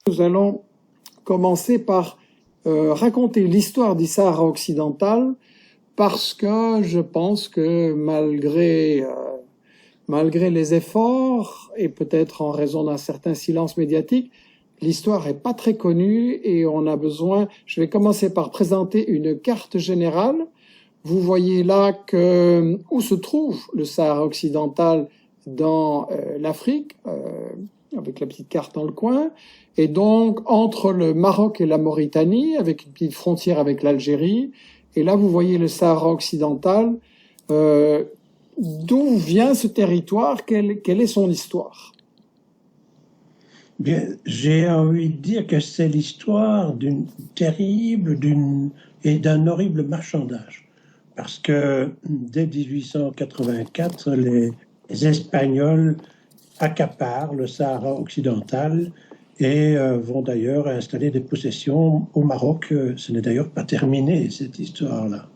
Nous allons commencer par raconter l'histoire du Sahara occidental parce que je pense que malgré les efforts et peut-être en raison d'un certain silence médiatique, l'histoire est pas très connue et on a besoin. Je vais commencer par présenter une carte générale. Vous voyez là où se trouve le Sahara occidental dans l'Afrique, avec la petite carte dans le coin, et donc entre le Maroc et la Mauritanie, avec une petite frontière avec l'Algérie. Et là, vous voyez le Sahara occidental. D'où vient ce territoire? Quelle est son histoire? Bien, j'ai envie de dire que c'est l'histoire d'une terrible et d'un horrible marchandage. Parce que dès 1884, les Espagnols accaparent le Sahara occidental et vont d'ailleurs installer des possessions au Maroc. Ce n'est d'ailleurs pas terminé, cette histoire-là.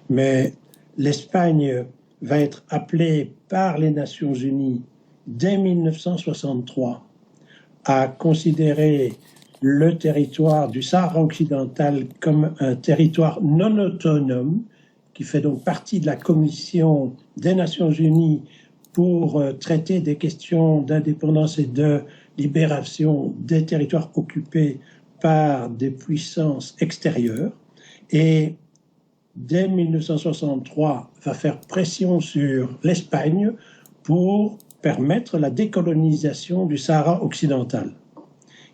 Mais l'Espagne va être appelée par les Nations Unies dès 1963 à considérer le territoire du Sahara occidental comme un territoire non autonome, qui fait donc partie de la Commission des Nations Unies pour traiter des questions d'indépendance et de libération des territoires occupés par des puissances extérieures. Et dès 1963, va faire pression sur l'Espagne pour permettre la décolonisation du Sahara occidental.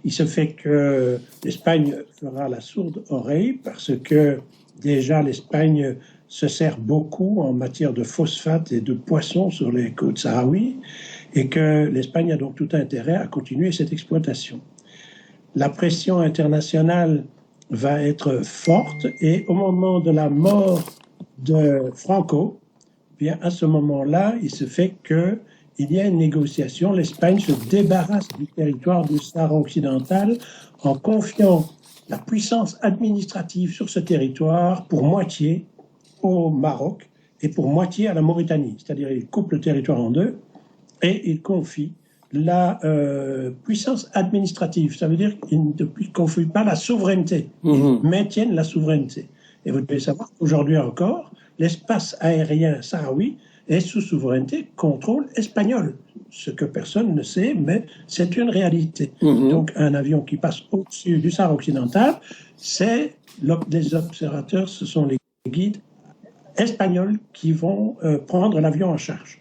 Il se fait que l'Espagne fera la sourde oreille parce que déjà l'Espagne se sert beaucoup en matière de phosphate et de poissons sur les côtes sahraouies et que l'Espagne a donc tout intérêt à continuer cette exploitation. La pression internationale va être forte et au moment de la mort de Franco, bien à ce moment-là, il se fait que il y a une négociation. L'Espagne se débarrasse du territoire du Sahara occidental en confiant la puissance administrative sur ce territoire pour moitié au Maroc et pour moitié à la Mauritanie. C'est-à-dire il coupe le territoire en deux et il confie la puissance administrative. Ça veut dire qu'il ne confie pas la souveraineté, il maintient la souveraineté. Et vous devez savoir qu'aujourd'hui encore, l'espace aérien sahraoui est sous souveraineté contrôle espagnol. Ce que personne ne sait, mais c'est une réalité. Donc un avion qui passe au-dessus du Sahara occidental, c'est des observateurs, ce sont les guides espagnols qui vont prendre l'avion en charge.